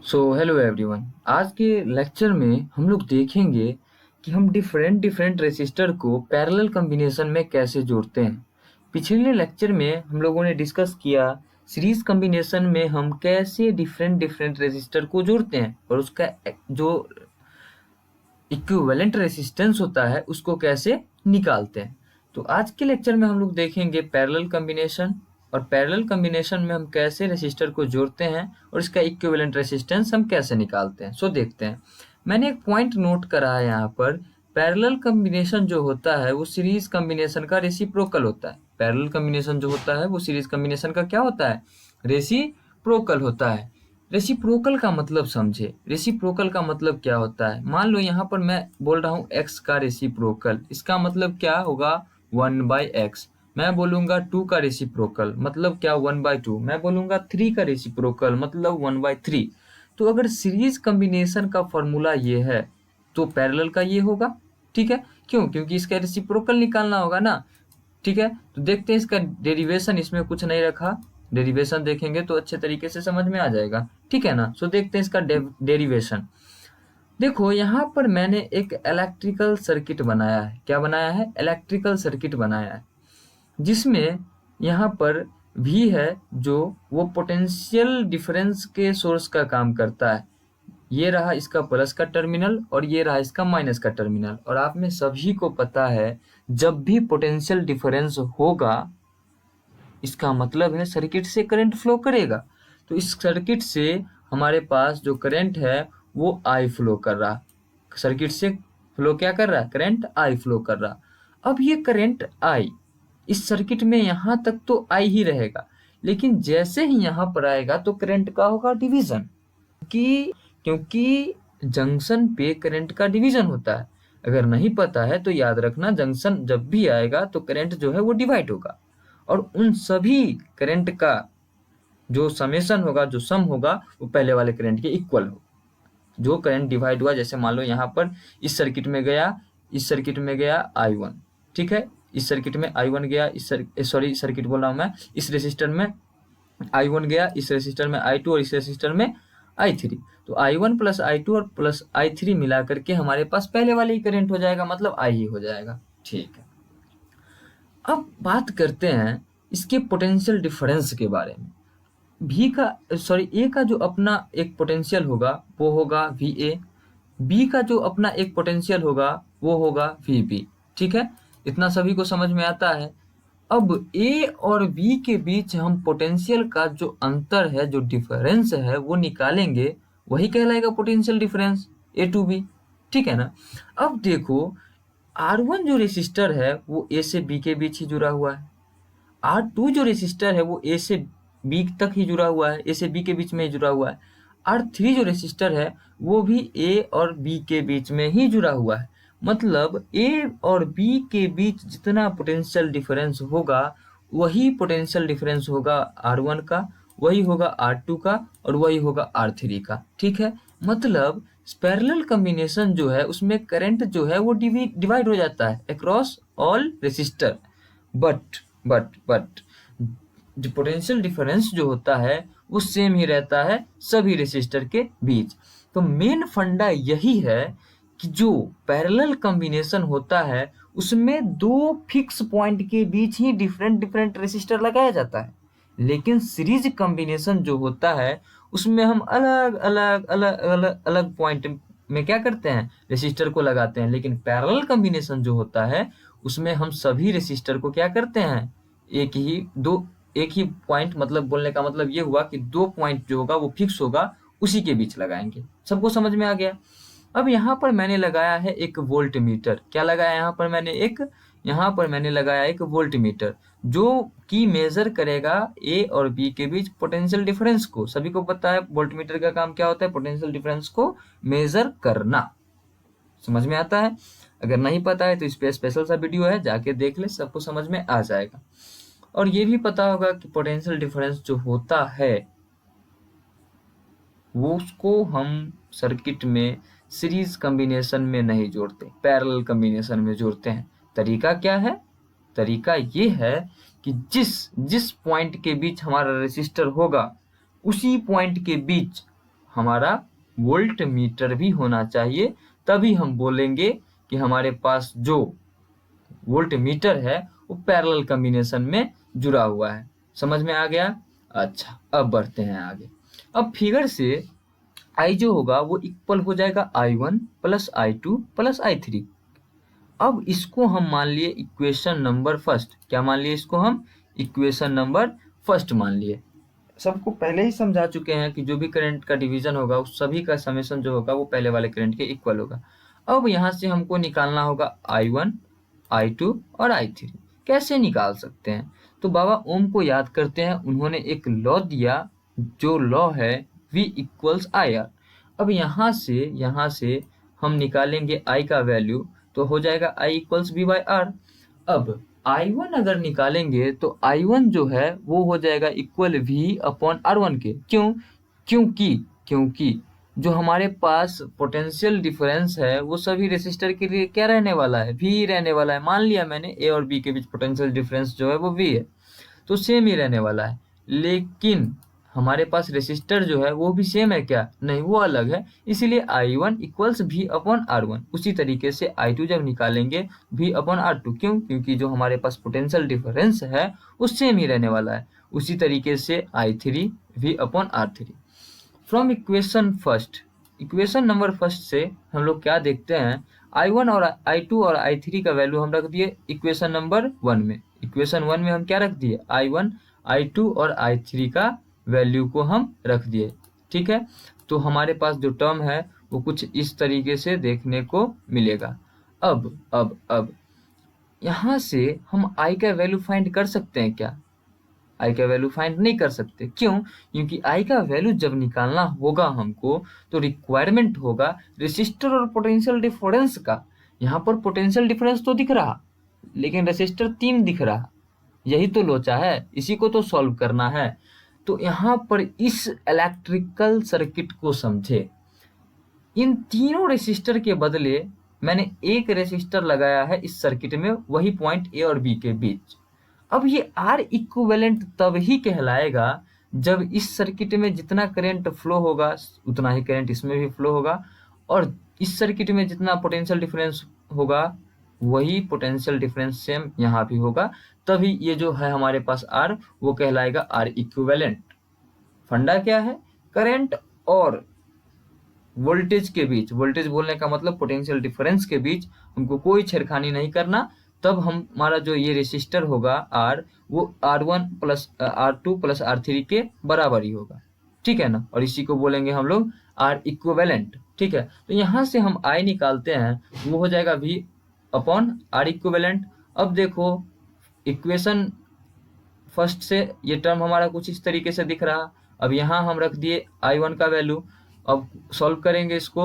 Hello everyone. आज के lecture में हम लोग देखेंगे कि हम डिफरेंट डिफरेंट रेसिस्टर को पैरेलल कॉम्बिनेशन में कैसे जोड़ते हैं। पिछले लेक्चर में हम लोगों ने डिस्कस किया सीरीज कॉम्बिनेशन में हम कैसे डिफरेंट डिफरेंट रेसिस्टर को जोड़ते हैं और उसका जो इक्विवेलेंट रेसिस्टेंस होता है उसको कैसे निकालते हैं। तो आज के लेक्चर में हम लोग देखेंगे पैरेलल कॉम्बिनेशन, और पैरेलल कॉम्बिनेशन में हम कैसे रेसिस्टर को जोड़ते हैं और इसका इक्विवेलेंट रेसिस्टेंस हम कैसे निकालते हैं। देखते हैं। मैंने एक पॉइंट नोट करा है यहाँ पर। पैरेलल कॉम्बिनेशन जो होता है वो सीरीज कॉम्बिनेशन का रेसिप्रोकल होता है। पैरेलल कॉम्बिनेशन जो होता है वो सीरीज कॉम्बिनेशन का क्या होता है? रेसिप्रोकल होता है। रेसिप्रोकल का मतलब समझे। रेसिप्रोकल का मतलब क्या होता है? मान लो यहाँ पर मैं बोल रहा हूँ x का रेसिप्रोकल, इसका मतलब क्या होगा? 1/x। मैं बोलूंगा 2 का रेसिप्रोकल मतलब क्या? 1/2। मैं बोलूंगा 3 का रेसिप्रोकल मतलब 1/3। तो अगर सीरीज कॉम्बिनेशन का फॉर्मूला ये है तो पैरेलल का ये होगा। ठीक है, क्यों? क्योंकि इसका रेसिप्रोकल निकालना होगा ना। ठीक है, तो देखते हैं इसका डेरिवेशन। इसमें कुछ नहीं रखा, डेरिवेशन देखेंगे तो अच्छे तरीके से समझ में आ जाएगा। ठीक है ना। देखते हैं इसका डेरिवेशन। देखो यहाँ पर मैंने एक इलेक्ट्रिकल सर्किट बनाया है। क्या बनाया है? इलेक्ट्रिकल सर्किट बनाया है, जिसमें यहाँ पर V है जो वो पोटेंशियल डिफरेंस के सोर्स का काम करता है। ये रहा इसका प्लस का टर्मिनल और ये रहा इसका माइनस का टर्मिनल। और आप में सभी को पता है जब भी पोटेंशियल डिफरेंस होगा इसका मतलब है सर्किट से करंट फ्लो करेगा। तो इस सर्किट से हमारे पास जो करंट है वो आई फ्लो कर रहा। सर्किट से फ्लो क्या कर रहा है? करंट आई फ्लो कर रहा। अब ये करंट आई इस सर्किट में यहाँ तक तो आई ही रहेगा, लेकिन जैसे ही यहाँ पर आएगा तो करंट का होगा डिवीजन। क्योंकि जंक्शन पे करंट का डिवीजन होता है। अगर नहीं पता है तो याद रखना, जंक्शन जब भी आएगा तो करंट जो है वो डिवाइड होगा, और उन सभी करंट का जो समेशन होगा, जो सम होगा, वो पहले वाले करंट के इक्वल हो। जो करंट डिवाइड हुआ, जैसे मान लो यहाँ पर इस सर्किट में गया, इस सर्किट में गया I1। ठीक है, इस सर्किट में I1 गया, सर्किट बोल रहा हूँ मैं, इस रेसिस्टर में I1 गया, इस रेसिस्टर में I2 और इस रेसिस्टर में I3। तो I1 प्लस I2 और प्लस I3 मिला करके हमारे पास पहले वाले ही करंट हो जाएगा, मतलब I ही हो जाएगा। ठीक है, अब बात करते हैं इसके पोटेंशियल डिफरेंस के बारे में। ए का जो अपना एक पोटेंशियल होगा वो होगा VA। बी का जो अपना एक पोटेंशियल होगा वो होगा VB। ठीक है, इतना सभी को समझ में आता है। अब ए और बी के बीच हम पोटेंशियल का जो अंतर है, जो डिफरेंस है, वो निकालेंगे, वही कहलाएगा potential difference A to B. ठीक है ना। अब देखो, R1 जो रेसिस्टर है वो ए से बी के बीच ही जुड़ा हुआ है। R2 जो रेसिस्टर है वो ए से बी तक ही जुड़ा हुआ है, ए से बी के बीच में ही जुड़ा हुआ है। R3 जो रेसिस्टर है वो भी ए और बी के बीच में ही जुड़ा हुआ है। मतलब ए और बी के बीच जितना पोटेंशियल डिफरेंस होगा वही पोटेंशियल डिफरेंस होगा R1 का, वही होगा R2 का, और वही होगा R3 का। ठीक है, मतलब पैरेलल कॉम्बिनेशन जो है उसमें करंट जो है वो डिवाइड हो जाता है across all resistor. But but जो पोटेंशियल डिफरेंस जो होता है वो सेम ही रहता है सभी रेसिस्टर के बीच। तो मेन फंडा यही है कि जो पैरेलल कॉम्बिनेशन होता है उसमें दो फिक्स पॉइंट के बीच ही डिफरेंट डिफरेंट रेसिस्टर लगाया जाता है, लेकिन सीरीज कॉम्बिनेशन जो होता है उसमें हम अलग अलग अलग अलग अलग पॉइंट में क्या करते हैं? रेसिस्टर को लगाते हैं। लेकिन पैरेलल कॉम्बिनेशन जो होता है उसमें हम सभी रेसिस्टर को क्या करते हैं? एक ही पॉइंट, मतलब बोलने का मतलब ये हुआ कि दो पॉइंट जो होगा वो फिक्स होगा, उसी के बीच लगाएंगे। सबको समझ में आ गया? अब यहाँ पर मैंने लगाया है एक वोल्ट मीटर। क्या लगाया यहाँ पर मैंने लगाया एक वोल्ट मीटर, जो कि मेजर करेगा ए और बी के बीच पोटेंशियल डिफरेंस को। सभी को पता है वोल्ट मीटर का काम क्या होता है? पोटेंशियल डिफरेंस को मेजर करना। समझ में आता है? अगर नहीं पता है तो इस पे स्पेशल सा वीडियो है, जाके देख ले, सबको समझ में आ जाएगा। और ये भी पता होगा कि पोटेंशियल डिफरेंस जो होता है वो उसको हम सर्किट में सीरीज कॉम्बिनेशन में नहीं जोड़ते, पैरेलल कॉम्बिनेशन में जोड़ते हैं। तरीका क्या है? तरीका ये है कि जिस पॉइंट के बीच हमारा रेसिस्टर होगा उसी पॉइंट के बीच हमारा वोल्ट मीटर भी होना चाहिए, तभी हम बोलेंगे कि हमारे पास जो वोल्ट मीटर है वो पैरेलल कॉम्बिनेशन में जुड़ा हुआ है। समझ में आ गया? अच्छा, अब बढ़ते हैं आगे। अब फिगर से I जो होगा वो इक्वल हो जाएगा I1 plus I2 plus I3। अब इसको हम मान लिए इक्वेशन नंबर फर्स्ट। क्या मान लिए इसको हम? इक्वेशन नंबर फर्स्ट मान लिए। सबको पहले ही समझा चुके हैं कि जो भी करंट का डिवीजन होगा उस सभी का समेशन जो होगा वो पहले वाले करंट के इक्वल होगा। अब यहाँ से हमको निकालना होगा I1, I2 और I3। कैसे निकाल सकते हैं? तो बाबा ओम को याद करते हैं, उन्होंने एक लॉ दिया, जो लॉ है V इक्वल्स IR। अब यहाँ से हम निकालेंगे I का वैल्यू, तो हो जाएगा I equals V by R। अब I1 अगर निकालेंगे तो I1 जो है वो हो जाएगा इक्वल V अपॉन R1 के। क्यों? क्योंकि जो हमारे पास पोटेंशियल डिफरेंस है वो सभी रेसिस्टर के लिए क्या रहने वाला है? V ही रहने वाला है। मान लिया मैंने A और B के बीच पोटेंशियल डिफरेंस जो है वो V है, तो सेम ही रहने वाला है। लेकिन हमारे पास रेसिस्टर जो है वो भी सेम है क्या? नहीं, वो अलग है। इसीलिए I1 equals V upon R1। उसी तरीके से I2 जब निकालेंगे V अपॉन R2। क्यों? क्योंकि जो हमारे पास पोटेंशियल डिफरेंस है वो सेम ही रहने वाला है। उसी तरीके से I3 V upon R3। From equation number first से हम लोग क्या देखते हैं? I1 और I2 और I3 का वैल्यू हम रख दिए इक्वेशन नंबर 1 में। इक्वेशन 1 में हम क्या रख दिए? I1, I2 और I3 का वैल्यू को हम रख दिए। ठीक है, तो हमारे पास जो टर्म है वो कुछ इस तरीके से देखने को मिलेगा। अब यहाँ से हम I का वैल्यू फाइंड कर सकते हैं क्या? I का वैल्यू फाइंड नहीं कर सकते। क्यों? क्योंकि I का वैल्यू जब निकालना होगा हमको तो रिक्वायरमेंट होगा रेसिस्टर और पोटेंशियल डिफरेंस का। यहाँ पर पोटेंशियल डिफरेंस तो दिख रहा, लेकिन रेसिस्टर 3 दिख रहा। यही तो लोचा है, इसी को तो सॉल्व करना है। तो यहाँ पर इस इलेक्ट्रिकल सर्किट को समझे। इन तीनों रेसिस्टर के बदले मैंने एक रेसिस्टर लगाया है इस सर्किट में, वही पॉइंट A और B के बीच। अब ये R इक्विवेलेंट तब ही कहलाएगा जब इस सर्किट में जितना करंट फ्लो होगा उतना ही करंट इसमें भी फ्लो होगा, और इस सर्किट में जितना पोटेंशियल डिफरेंस होगा वही पोटेंशियल डिफरेंस सेम यहाँ भी होगा। तभी ये जो है हमारे पास R वो कहलाएगा R इक्विवेलेंट। फंडा क्या है? करंट और वोल्टेज के बीच, वोल्टेज बोलने का मतलब पोटेंशियल डिफरेंस के बीच हमको कोई छेड़खानी नहीं करना। तब हमारा जो ये रेसिस्टर होगा R वो R1 plus R2 plus R3 के बराबर ही होगा। ठीक है ना? और इसी को बोलेंगे हम लोग R इक्विवेलेंट। ठीक है, तो यहाँ से हम I निकालते हैं, वो हो जाएगा V अपॉन R इक्विवेलेंट। अब देखो इक्वेशन फर्स्ट से ये टर्म हमारा कुछ इस तरीके से दिख रहा। अब यहाँ हम रख दिए I1 का वैल्यू। अब सॉल्व करेंगे इसको,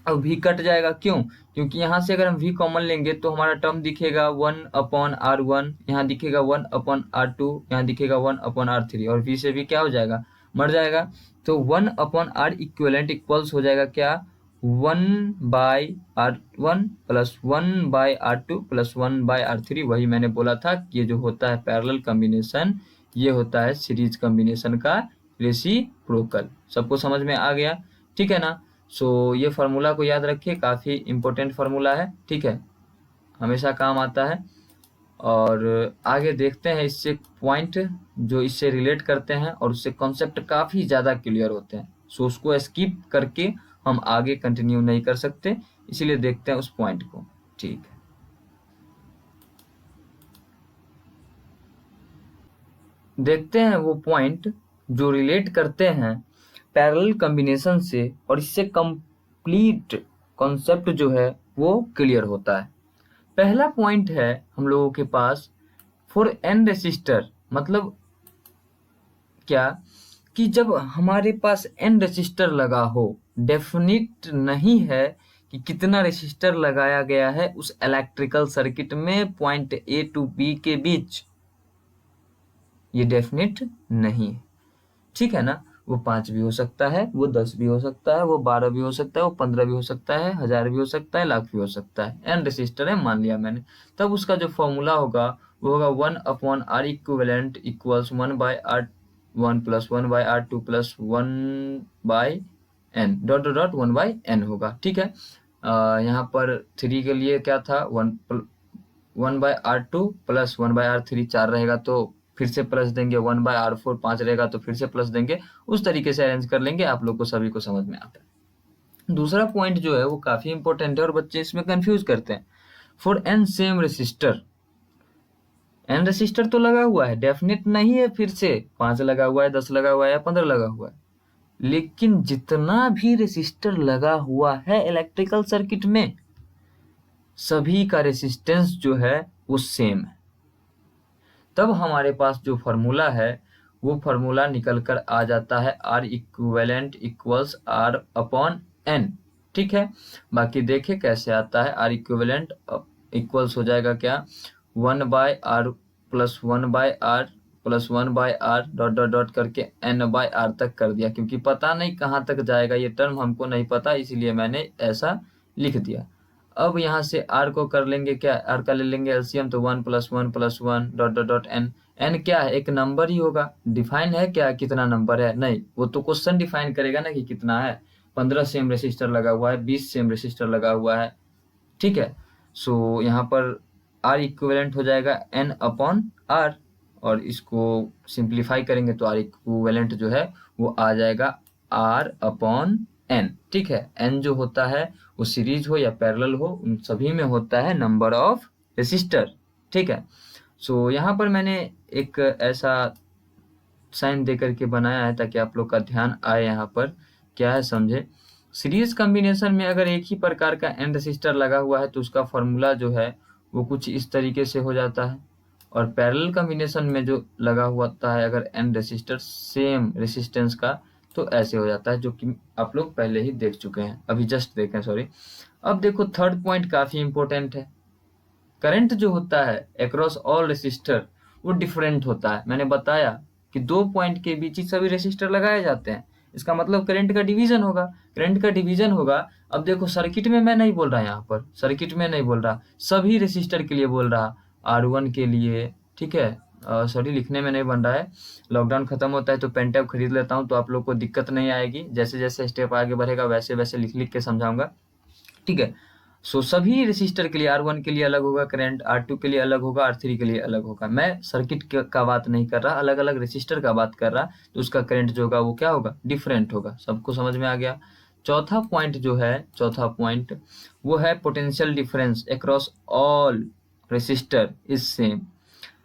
अब V कट जाएगा। क्यों? क्योंकि यहाँ से अगर हम V कॉमन लेंगे तो हमारा टर्म दिखेगा 1 अपॉन R1, यहाँ दिखेगा 1 अपॉन R2, यहाँ दिखेगा 1 अपॉन R3, और V से भी क्या हो जाएगा? मर जाएगा। तो 1 अपॉन R इक्विवेलेंट इक्वल्स हो जाएगा क्या? 1 by R1 plus 1 by R2 plus 1 by R3। वही मैंने बोला था कि ये जो होता है पैरेलल कॉम्बिनेशन, ये होता है सीरीज कॉम्बिनेशन का रेसिप्रोकल। सबको समझ में आ गया? ठीक है ना? सो ये फार्मूला को याद रखिए, काफ़ी इम्पोर्टेंट फार्मूला है। ठीक है, हमेशा काम आता है। और आगे देखते हैं इससे पॉइंट जो इससे रिलेट करते हैं और उससे कॉन्सेप्ट काफ़ी ज़्यादा क्लियर होते हैं। सो उसको स्किप करके हम आगे कंटिन्यू नहीं कर सकते, इसीलिए देखते हैं उस पॉइंट को। ठीक है, देखते हैं वो पॉइंट जो रिलेट करते हैं पैरेलल कॉम्बिनेशन से, और इससे कंप्लीट कॉन्सेप्ट जो है वो क्लियर होता है। पहला पॉइंट है हम लोगों के पास फॉर एन रेसिस्टर, मतलब क्या कि जब हमारे पास एन रेसिस्टर लगा हो, डेफिनिट नहीं है कि कितना रेसिस्टर लगाया गया है उस इलेक्ट्रिकल सर्किट में पॉइंट A टू B के बीच, ये डेफिनिट नहीं है। ठीक है ना? वो 5 भी हो सकता है, वो 10 भी हो सकता है, वो 12 भी हो सकता है, वो 15 भी हो सकता है, 1000 भी हो सकता है, लाख भी हो सकता है। एन रेसिस्टर है मान लिया मैंने। तब उसका जो फॉर्मूला होगा वो होगा 1 upon R equivalent equals 1 by R1 plus 1 by R2 plus 1 by N dot dot dot 1/n होगा। ठीक है, यहाँ पर 3 के लिए क्या था, 1/r2 प्लस 1/r3 4 रहेगा तो फिर से प्लस देंगे, 1/r4 5 रहेगा तो फिर से प्लस देंगे। उस तरीके से अरेंज कर लेंगे, आप लोग को सभी को समझ में आता है। दूसरा पॉइंट जो है वो काफी इंपॉर्टेंट है और बच्चे इसमें कंफ्यूज करते हैं। For N same resistor, N resistor तो लगा हुआ है, डेफिनेट नहीं है फिर से 5 लगा हुआ है, 10 लगा हुआ है या 15 लगा हुआ है, लेकिन जितना भी रेसिस्टर लगा हुआ है इलेक्ट्रिकल सर्किट में सभी का रेसिस्टेंस जो है वो सेम है। तब हमारे पास जो फॉर्मूला है वो फॉर्मूला निकल कर आ जाता है R equivalent equals R upon N। ठीक है, बाकी देखे कैसे आता है। R इक्विवेलेंट इक्वल्स हो जाएगा क्या, 1/r plus 1/r plus 1/r dot dot dot करके n/r तक कर दिया, क्योंकि पता नहीं कहाँ तक जाएगा ये टर्म, हमको नहीं पता, इसलिए मैंने ऐसा लिख दिया। अब यहाँ से r को कर लेंगे क्या, r का ले लेंगे एलसीएम, तो 1 plus 1 plus 1 dot dot dot n। n क्या है, एक नंबर ही होगा, डिफाइन है क्या कितना नंबर है, नहीं, वो तो क्वेश्चन डिफाइन करेगा ना कि कितना है। 15 सेम रेसिस्टर लगा हुआ है, 20 सेम रेसिस्टर लगा हुआ है। ठीक है, सो यहाँ पर R इक्विवेलेंट हो जाएगा n अपॉन r, और इसको सिंप्लीफाई करेंगे तो R इक्विवेलेंट जो है वो आ जाएगा R अपॉन n। ठीक है, n जो होता है वो सीरीज हो या पैरेलल हो, उन सभी में होता है नंबर ऑफ रेसिस्टर। ठीक है, सो यहाँ पर मैंने एक ऐसा साइन दे करके बनाया है ताकि आप लोग का ध्यान आए। यहाँ पर क्या है समझे, सीरीज कॉम्बिनेशन में अगर एक ही प्रकार का n रेसिस्टर लगा हुआ है तो उसका फॉर्मूला जो है वो कुछ इस तरीके से हो जाता है, और पैरेलल कॉम्बिनेशन में जो लगा हुआ होता है अगर n रेसिस्टर सेम रेसिस्टेंस का तो ऐसे हो जाता है, जो कि आप लोग पहले ही देख चुके हैं, अभी जस्ट देखें, सॉरी। अब देखो थर्ड पॉइंट काफी इंपॉर्टेंट है। करंट जो होता है अक्रॉस ऑल रेसिस्टर वो डिफरेंट होता है। मैंने बताया कि 2 पॉइंट के बीच ही सभी रेसिस्टर लगाए जाते हैं, इसका मतलब करंट का डिवीजन होगा, करंट का डिवीजन होगा। अब देखो सर्किट में मैं नहीं बोल रहा, यहाँ पर सर्किट में नहीं बोल रहा, सभी रेसिस्टर के लिए बोल रहा, R1 के लिए। ठीक है, सॉरी लिखने में नहीं बन रहा है, लॉकडाउन खत्म होता है तो पेन टैब खरीद लेता हूँ तो आप लोग को दिक्कत नहीं आएगी, जैसे जैसे स्टेप आगे बढ़ेगा वैसे वैसे लिख लिख के समझाऊंगा। ठीक है, सो सभी रेसिस्टर के लिए R1 के लिए अलग होगा करंट, R2 के लिए अलग होगा, R3 के लिए अलग होगा। मैं सर्किट का बात नहीं कर रहा, अलग अलग रेसिस्टर का बात कर रहा, तो उसका करंट जो होगा वो क्या होगा, डिफरेंट होगा। सबको समझ में आ गया। चौथा पॉइंट जो है, चौथा पॉइंट वो है potential difference across all resistor is same.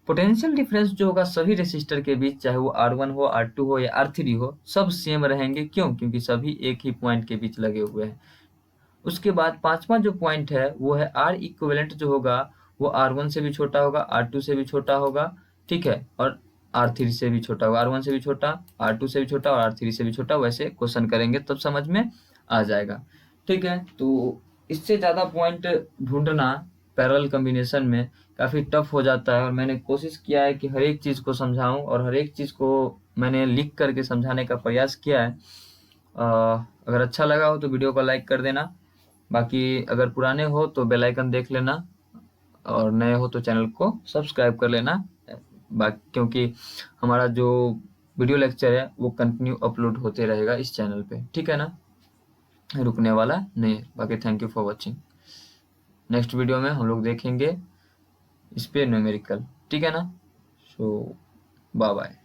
Potential difference जो होगा सभी रेसिस्टर के बीच, चाहे वो R1 हो, R2 हो या R3 हो, सब सेम रहेंगे। क्यों, क्योंकि सभी एक ही पॉइंट के बीच लगे हुए हैं। उसके बाद पांचवा जो पॉइंट है वो है R इक्विवेलेंट जो होगा वो R1 से भी छोटा होगा, R2 से भी छोटा होगा। ठीक है, और R3 से भी छोटा होगा, R1 से भी छोटा, R2 से भी छोटा और R3 से भी छोटा। वैसे क्वेश्चन करेंगे तब समझ में आ जाएगा। ठीक है, तो इससे ज़्यादा पॉइंट ढूंढना पैरेलल कॉम्बिनेशन में काफ़ी टफ हो जाता है, और मैंने कोशिश किया है कि हर एक चीज़ को समझाऊं और हर एक चीज़ को मैंने लिख करके समझाने का प्रयास किया है। अगर अच्छा लगा हो तो वीडियो को लाइक कर देना, बाकी अगर पुराने हो तो बेल आइकन देख लेना, और नए हो तो चैनल को सब्सक्राइब कर लेना, बाकी क्योंकि हमारा जो वीडियो लेक्चर है वो कंटिन्यू अपलोड होते रहेगा इस चैनल पे। ठीक है ना, रुकने वाला नहीं है। बाकी thank you for watching. Next video में हम लोग देखेंगे इस पे न्यूमेरिकल। ठीक है ना, सो बाय बाय।